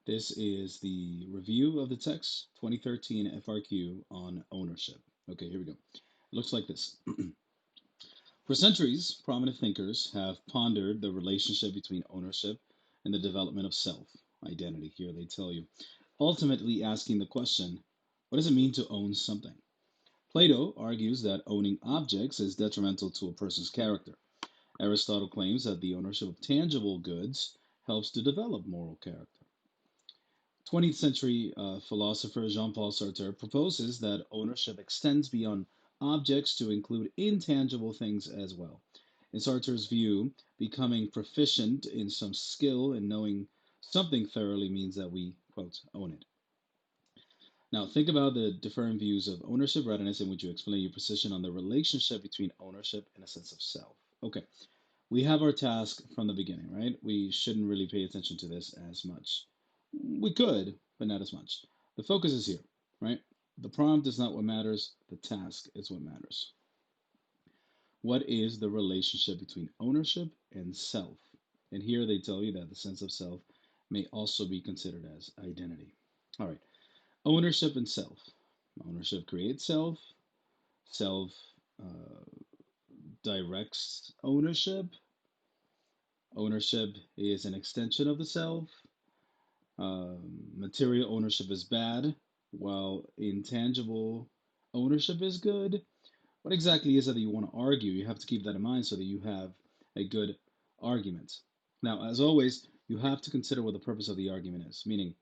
This is the review of the text 2013 FRQ on ownership. Okay, here we go. It looks like this. For centuries, prominent thinkers have pondered the relationship between ownership and the development of self, identity. Here they tell you, ultimately asking the question, what does it mean to own something? Plato argues that owning objects is detrimental to a person's character. Aristotle claims that the ownership of tangible goods helps to develop moral character. 20th century philosopher Jean Paul Sartre proposes that ownership extends beyond objects to include intangible things as well. In Sartre's view, becoming proficient in some skill and knowing something thoroughly means that we, quote, own it. Now, think about the different views of ownership readiness in which you explain your position on the relationship between ownership and a sense of self. Okay, we have our task from the beginning, right? We shouldn't really pay attention to this as much. We could, but not as much. The focus is here, right? The prompt is not what matters, the task is what matters. What is the relationship between ownership and self? And here they tell you that the sense of self may also be considered as identity. All right, ownership and self. Ownership creates self, self uh, directs ownership. Ownership is an extension of the self. Material ownership is bad, while intangible ownership is good. What exactly is it that you want to argue? You have to keep that in mind so that you have a good argument. Now, as always, you have to consider what the purpose of the argument is, meaning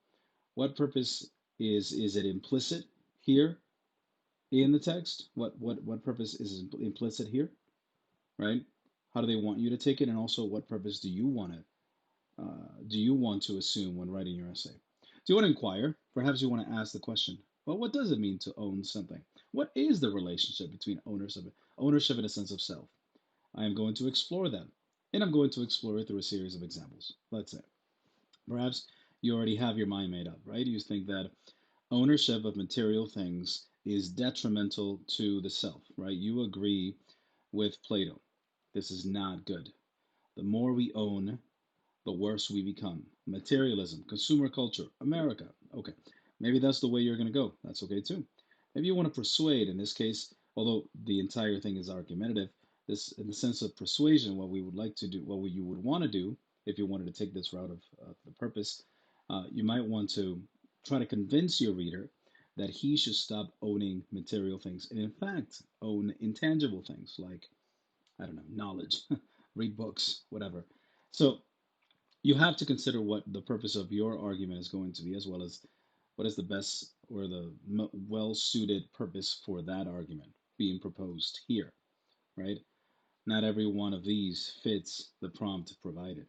what purpose is it implicit here in the text? What purpose is implicit here, right? How do they want you to take it, and also what purpose do you want to assume when writing your essay? Do you want to inquire? Perhaps you want to ask the question, well, what does it mean to own something? What is the relationship between ownership and a sense of self? I am going to explore that, and I'm going to explore it through a series of examples. Let's say, perhaps you already have your mind made up, right? You think that ownership of material things is detrimental to the self, right? You agree with Plato. This is not good. The more we own, the worse we become. Materialism, consumer culture, America. Okay, maybe that's the way you're going to go. That's okay too. Maybe you want to persuade. In this case, although the entire thing is argumentative, this in the sense of persuasion, what we would like to do, you would want to do, if you wanted to take this route of the purpose, you might want to try to convince your reader that he should stop owning material things and in fact own intangible things like, I don't know, knowledge, read books, whatever. So you have to consider what the purpose of your argument is going to be, as well as what is the best or the well suited purpose for that argument being proposed here, right? Not every one of these fits the prompt provided.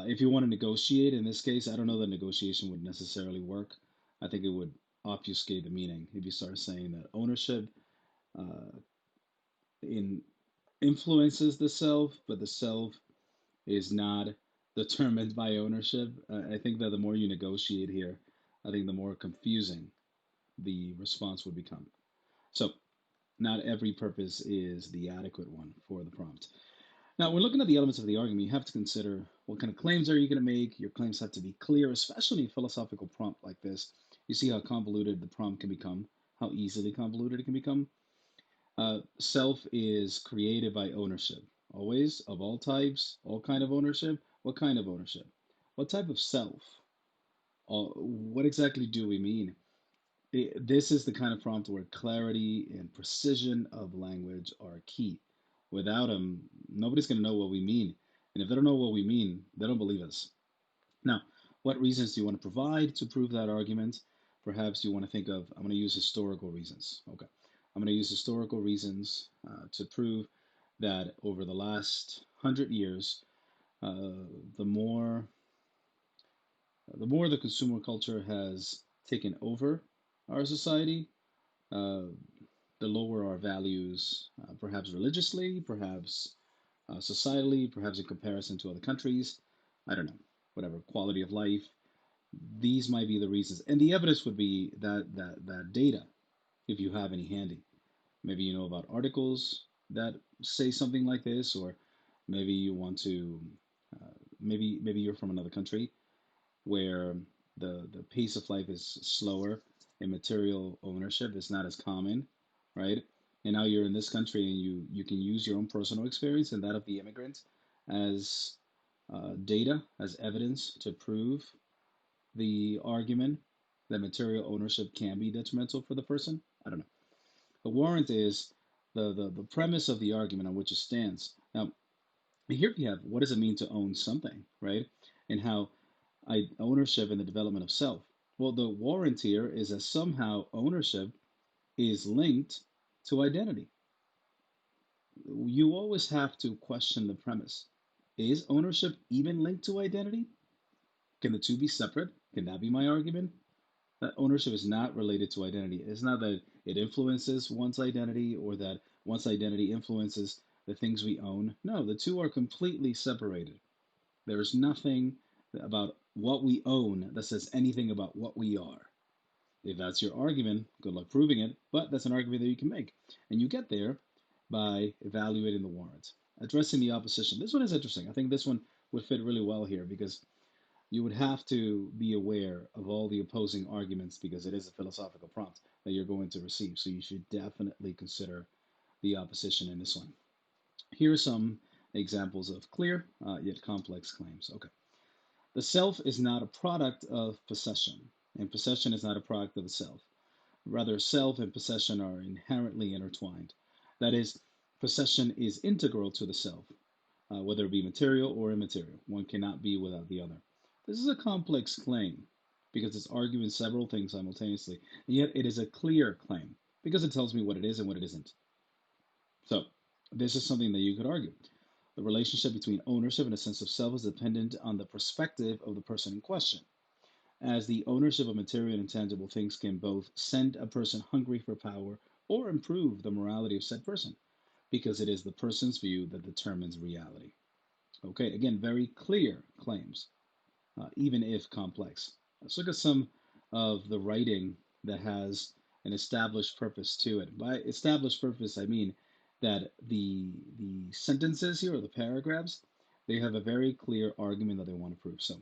If you want to negotiate, in this case, I don't know that negotiation would necessarily work. I think it would obfuscate the meaning if you start saying that ownership uh, in influences the self, but the self is not determined by ownership. I think that the more you negotiate here, I think the more confusing the response would become. So, not every purpose is the adequate one for the prompt. Now, when looking at the elements of the argument, you have to consider what kind of claims are you going to make. Your claims have to be clear, especially in a philosophical prompt like this. You see how convoluted the prompt can become, how easily convoluted it can become. Self is created by ownership, always, of all types, all kind of ownership. What kind of ownership? What type of self? What exactly do we mean? This is the kind of prompt where clarity and precision of language are key. Without them, nobody's going to know what we mean. And if they don't know what we mean, they don't believe us. Now, what reasons do you want to provide to prove that argument? Perhaps you want to think of, I'm going to use historical reasons. Okay. I'm going to use historical reasons to prove that over the last 100 years, uh, the more the consumer culture has taken over our society, uh, the lower our values, perhaps religiously, perhaps societally, perhaps in comparison to other countries. I don't know, whatever, quality of life. These might be the reasons. And the evidence would be that data, if you have any handy. Maybe you know about articles that say something like this, or maybe you want to, maybe you're from another country where the pace of life is slower and material ownership is not as common, right? And now you're in this country and you can use your own personal experience and that of the immigrant as data, as evidence to prove the argument that material ownership can be detrimental for the person. I don't know. The warrant is the premise of the argument on which it stands. Now, here we have what does it mean to own something, right? And how ownership and the development of self. Well, the warrant here is that somehow ownership is linked to identity. You always have to question the premise. Is ownership even linked to identity? Can the two be separate? Can that be my argument? That ownership is not related to identity. It's not that it influences one's identity or that one's identity influences the things we own. No, the two are completely separated. There is nothing about what we own that says anything about what we are. If that's your argument, good luck proving it, but that's an argument that you can make. And you get there by evaluating the warrant. Addressing the opposition. This one is interesting. I think this one would fit really well here because you would have to be aware of all the opposing arguments because it is a philosophical prompt that you're going to receive. So you should definitely consider the opposition in this one. Here are some examples of clear yet complex claims. Okay. The self is not a product of possession, and possession is not a product of the self. Rather, self and possession are inherently intertwined. That is, possession is integral to the self, whether it be material or immaterial. One cannot be without the other. This is a complex claim because it's arguing several things simultaneously, and yet it is a clear claim because it tells me what it is and what it isn't. So, this is something that you could argue. The relationship between ownership and a sense of self is dependent on the perspective of the person in question, as the ownership of material and intangible things can both send a person hungry for power or improve the morality of said person, because it is the person's view that determines reality. Okay, again, very clear claims, even if complex. Let's look at some of the writing that has an established purpose to it. By established purpose, I mean that the sentences here or the paragraphs, they have a very clear argument that they want to prove. So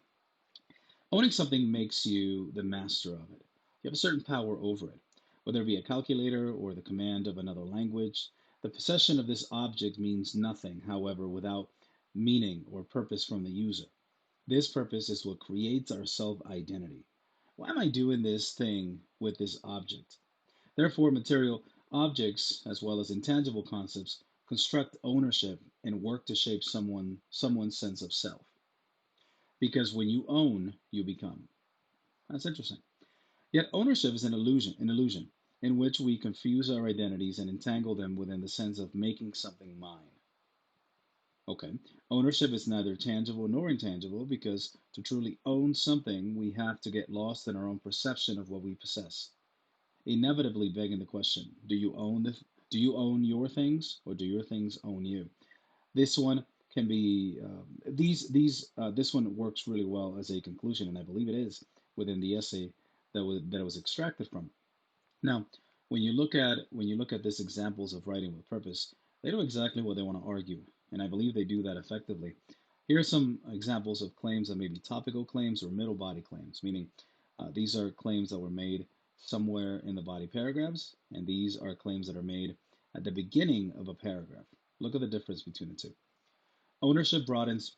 owning something makes you the master of it. You have a certain power over it, whether it be a calculator or the command of another language. The possession of this object means nothing, however, without meaning or purpose from the user. This purpose is what creates our self identity. Why am I doing this thing with this object? Therefore, material objects, as well as intangible concepts, construct ownership and work to shape someone's sense of self. Because when you own, you become. That's interesting. Yet ownership is an illusion in which we confuse our identities and entangle them within the sense of making something mine. Okay, ownership is neither tangible nor intangible because to truly own something, we have to get lost in our own perception of what we possess, inevitably begging the question: Do you own your things, or do your things own you? This one can be this one works really well as a conclusion, and I believe it is within the essay that it was extracted from. Now, when you look at this examples of writing with purpose, they know exactly what they want to argue, and I believe they do that effectively. Here are some examples of claims that may be topical claims or middle body claims, meaning these are claims that were made somewhere in the body paragraphs, and these are claims that are made at the beginning of a paragraph. Look at the difference between the two. Ownership broadens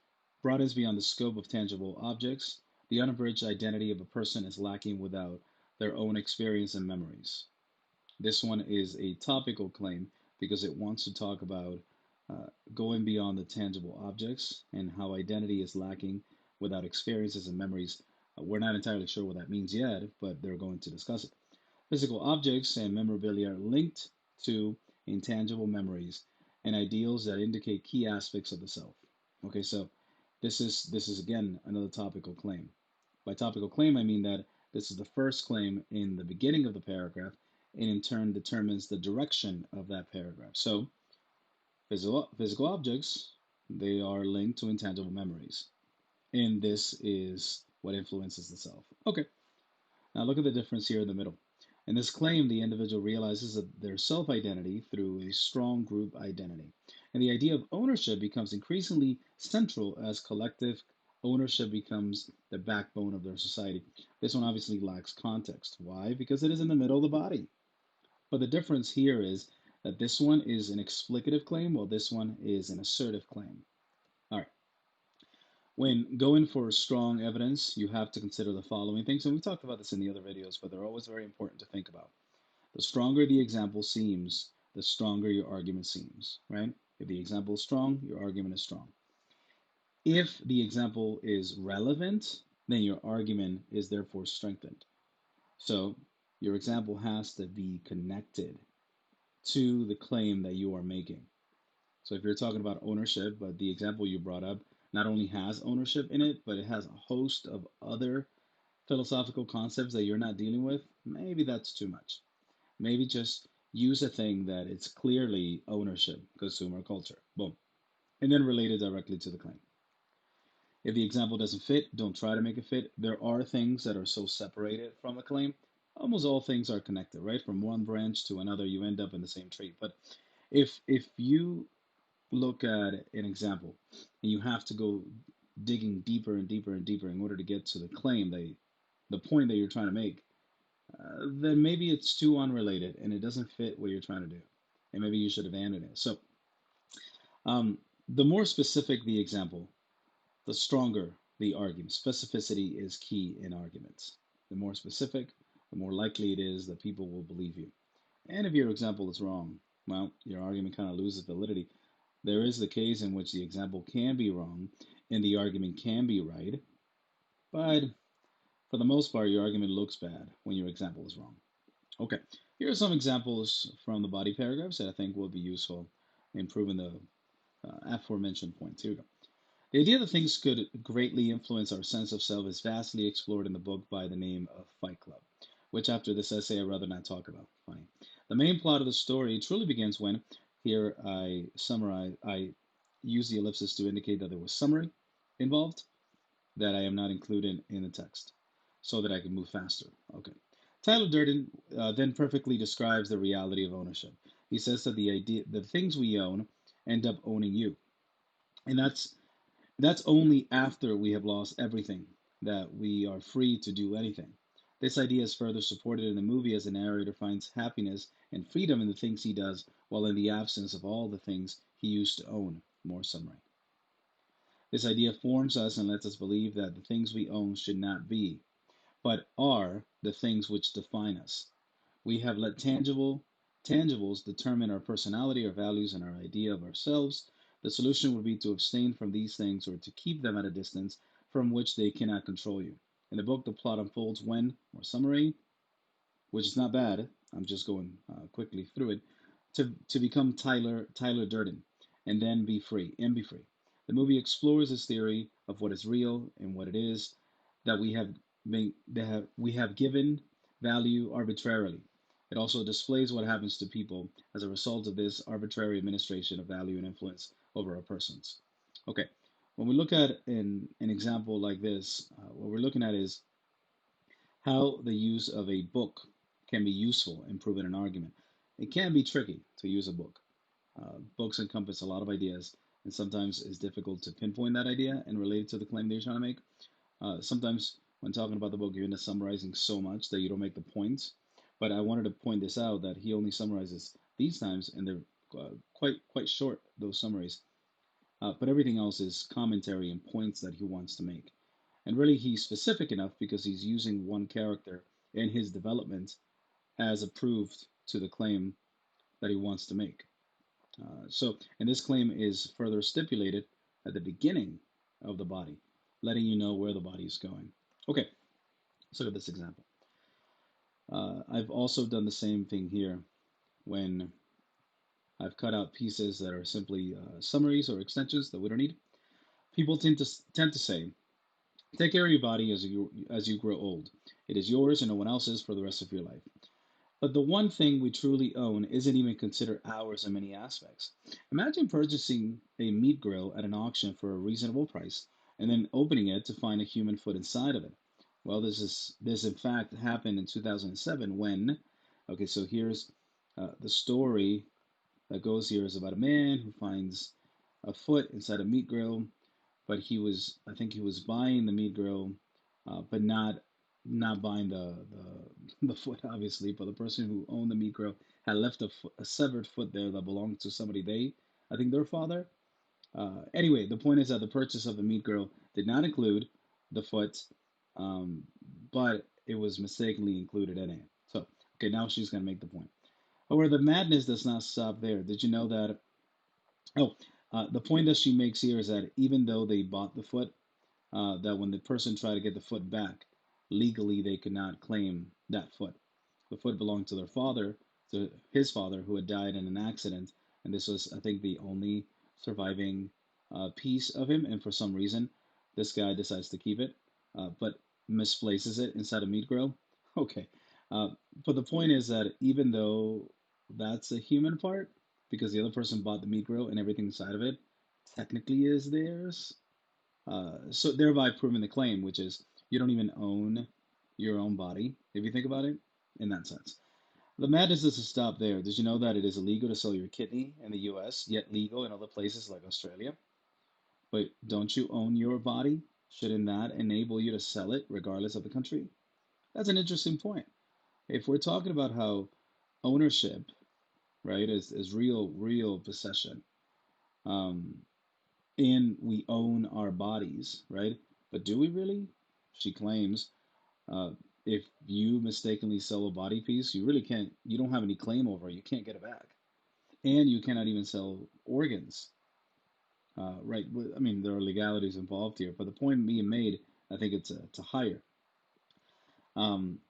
beyond the scope of tangible objects. The unabridged identity of a person is lacking without their own experience and memories. This one is a topical claim because it wants to talk about going beyond the tangible objects and how identity is lacking without experiences and memories. We're not entirely sure what that means yet, but they're going to discuss it. Physical objects and memorabilia are linked to intangible memories and ideals that indicate key aspects of the self. Okay, so this is again another topical claim. By topical claim, I mean that this is the first claim in the beginning of the paragraph, and in turn determines the direction of that paragraph. So, physical objects, they are linked to intangible memories, and this is what influences the self. Okay, now look at the difference here in the middle. In this claim, the individual realizes that their self identity through a strong group identity. And the idea of ownership becomes increasingly central as collective ownership becomes the backbone of their society. This one obviously lacks context. Why? Because it is in the middle of the body. But the difference here is that this one is an explicative claim, while this one is an assertive claim. All right. When going for strong evidence, you have to consider the following things, and we talked about this in the other videos, but they're always very important to think about. The stronger the example seems, the stronger your argument seems, right? If the example is strong, your argument is strong. If the example is relevant, then your argument is therefore strengthened. So your example has to be connected to the claim that you are making. So if you're talking about ownership, but the example you brought up not only has ownership in it, but it has a host of other philosophical concepts that you're not dealing with, maybe that's too much. Maybe just use a thing that it's clearly ownership, consumer culture. Boom. And then relate it directly to the claim. If the example doesn't fit, don't try to make it fit. There are things that are so separated from a claim. Almost all things are connected, right? From one branch to another, you end up in the same tree. But if you look at an example and you have to go digging deeper and deeper and deeper in order to get to the claim that the point that you're trying to make, then maybe it's too unrelated and it doesn't fit what you're trying to do, and maybe you should abandon it. So um, the more specific the example, the stronger the argument. Specificity is key in arguments. The more specific, the more likely it is that people will believe you. And if your example is wrong, well, your argument kind of loses validity. There is the case in which the example can be wrong and the argument can be right, but for the most part, your argument looks bad when your example is wrong. Okay, here are some examples from the body paragraphs that I think will be useful in proving the aforementioned points. Here we go. The idea that things could greatly influence our sense of self is vastly explored in the book by the name of Fight Club, which after this essay I'd rather not talk about. Funny. The main plot of the story truly begins when, here I use the ellipsis to indicate that there was summary involved that I am not including in the text so that I can move faster. Okay. Tyler Durden then perfectly describes the reality of ownership. He says that the things we own end up owning you. And that's only after we have lost everything that we are free to do anything. This idea is further supported in the movie as the narrator finds happiness and freedom in the things he does, while in the absence of all the things he used to own. More summary. This idea forms us and lets us believe that the things we own should not be, but are the things which define us. We have let tangibles determine our personality, our values, and our idea of ourselves. The solution would be to abstain from these things or to keep them at a distance from which they cannot control you. In the book, the plot unfolds when, or summary, which is not bad, I'm just going quickly through it, to become Tyler Durden, and then be free. The movie explores this theory of what is real and what it is that we have given value arbitrarily. It also displays what happens to people as a result of this arbitrary administration of value and influence over our persons. Okay, when we look at an example like this, what we're looking at is how the use of a book can be useful in proving an argument. It can be tricky to use a book. Books encompass a lot of ideas, and sometimes it's difficult to pinpoint that idea and relate it to the claim that you're trying to make. Sometimes when talking about the book, you end up summarizing so much that you don't make the points. But I wanted to point this out that he only summarizes these times, and they're quite short, those summaries. But everything else is commentary and points that he wants to make. And really, he's specific enough because he's using one character in his development as approved to the claim that he wants to make. And this claim is further stipulated at the beginning of the body, letting you know where the body is going. Okay, let's look at this example. I've also done the same thing here when I've cut out pieces that are simply summaries or extensions that we don't need. People tend to say, take care of your body as you grow old. It is yours and no one else's for the rest of your life. But the one thing we truly own isn't even considered ours in many aspects. Imagine purchasing a meat grill at an auction for a reasonable price and then opening it to find a human foot inside of it. Well, this in fact happened in 2007 when, okay, so here's the story that goes here is about a man who finds a foot inside a meat grill. but I think he was buying the meat grill, but not buying the foot, obviously. But the person who owned the meat grill had left a severed foot there that belonged to somebody I think their father. Anyway, the point is that the purchase of the meat grill did not include the foot, um, but it was mistakenly included in it. So, okay, now she's going to make the point. However, the madness does not stop there. Did you know that? Oh, the point that she makes here is that even though they bought the foot, that when the person tried to get the foot back, legally they could not claim that foot. The foot belonged to their father, to his father, who had died in an accident, and this was, I think, the only surviving piece of him. And for some reason, this guy decides to keep it, but misplaces it inside a meat grill. Okay, uh, but the point is that even though that's a human part, because the other person bought the meat grill and everything inside of it technically is theirs, so thereby proving the claim, which is you don't even own your own body, if you think about it in that sense. The madness doesn't stop there. Did you know that it is illegal to sell your kidney in the US, yet legal in other places like Australia? But don't you own your body? Shouldn't that enable you to sell it regardless of the country? That's an interesting point. If we're talking about how ownership, right, is real possession, um, and we own our bodies, right? But do we really? She claims uh, if you mistakenly sell a body piece, you really can't, you don't have any claim over it. You can't get it back. And you cannot even sell organs, right? I mean, there are legalities involved here, but the point being made, I think it's a higher.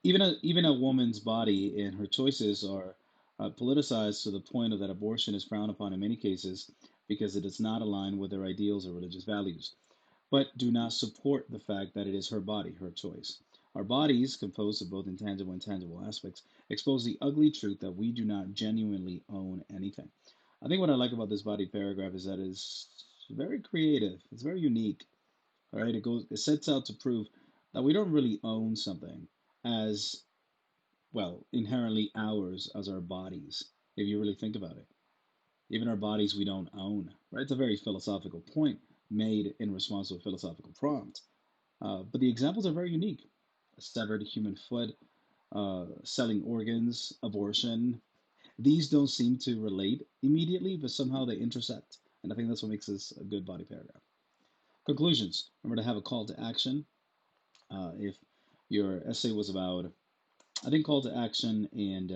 Even a woman's body and her choices are politicized to the point of that abortion is frowned upon in many cases because it does not align with their ideals or religious values, but do not support the fact that it is her body, her choice. Our bodies, composed of both intangible and tangible aspects, expose the ugly truth that we do not genuinely own anything. I think what I like about this body paragraph is that it's very creative. It's very unique. All right, it sets out to prove that we don't really own something as well inherently ours as our bodies. If you really think about it, even our bodies we don't own. Right, it's a very philosophical point made in response to a philosophical prompt. But the examples are very unique: a severed human foot, selling organs, abortion. These don't seem to relate immediately, but somehow they intersect. And I think that's what makes this a good body paragraph. Conclusions. Remember to have a call to action. If your essay was about, I think call to action and,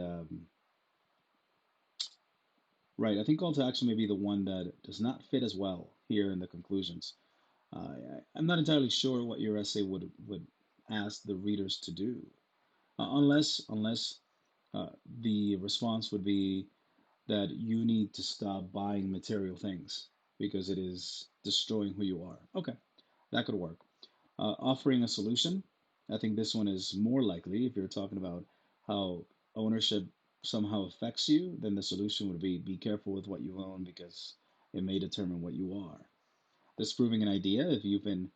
right, I think call to action may be the one that does not fit as well here in the conclusions. I'm not entirely sure what your essay would ask the readers to do, unless the response would be that you need to stop buying material things because it is destroying who you are. Okay, that could work. Offering a solution, I think this one is more likely if you're talking about how ownership somehow affects you, then the solution would be careful with what you own because it may determine what you are. Disproving an idea, if you've been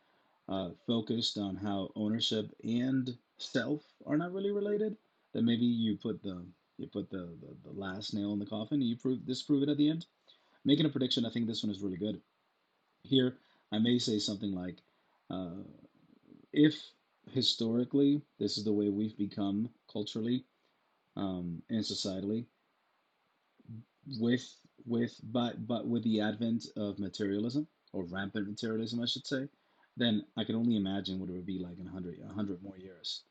focused on how ownership and self are not really related, then maybe you put the last nail in the coffin and you disprove it at the end. Making a prediction, I think this one is really good. Here, I may say something like, uh, if historically this is the way we've become culturally and societally, with but with the advent of materialism or rampant materialism, I should say, then I can only imagine what it would be like in a hundred more years.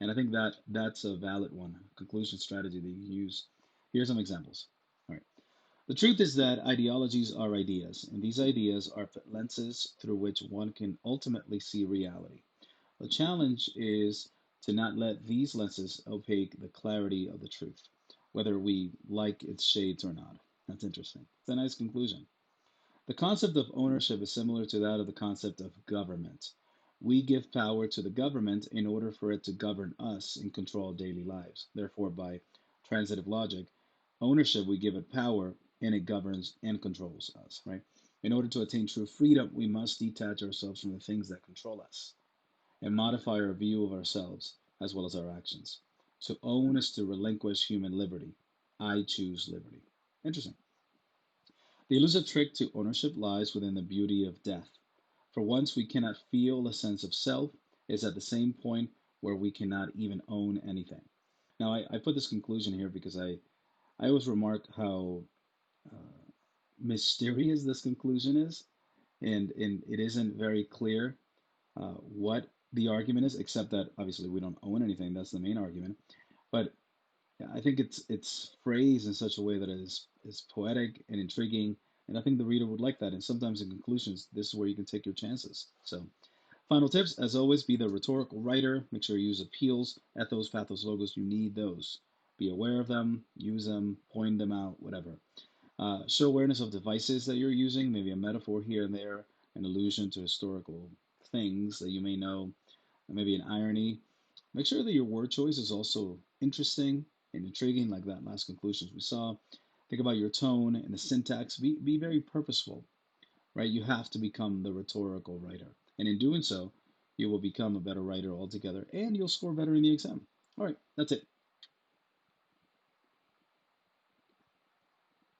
And I think that that's a valid one, conclusion strategy that you can use. Here's some examples. All right. The truth is that ideologies are ideas, and these ideas are lenses through which one can ultimately see reality. The challenge is to not let these lenses opaque the clarity of the truth, whether we like its shades or not. That's interesting. It's a nice conclusion. The concept of ownership is similar to that of the concept of government. We give power to the government in order for it to govern us and control daily lives. Therefore, by transitive logic, ownership, we give it power and it governs and controls us, right? In order to attain true freedom, we must detach ourselves from the things that control us and modify our view of ourselves as well as our actions. To own is to relinquish human liberty. I choose liberty. Interesting. The elusive trick to ownership lies within the beauty of death. For once we cannot feel a sense of self, is at the same point where we cannot even own anything. Now, I put this conclusion here because I always remark how uh, mysterious this conclusion is, and it isn't very clear what the argument is, except that obviously we don't own anything. That's the main argument. But I think it's phrased in such a way that is poetic and intriguing, and I think the reader would like that. And sometimes in conclusions, this is where you can take your chances. So, final tips, as always, be the rhetorical writer. Make sure you use appeals, ethos, pathos, logos. You need those. Be aware of them, use them, point them out, whatever. Show awareness of devices that you're using, maybe a metaphor here and there, an allusion to historical things that you may know, maybe an irony. Make sure that your word choice is also interesting and intriguing, like that last conclusions we saw. Think about your tone and the syntax. Be very purposeful, right? You have to become the rhetorical writer. And in doing so, you will become a better writer altogether and you'll score better in the exam. All right, that's it.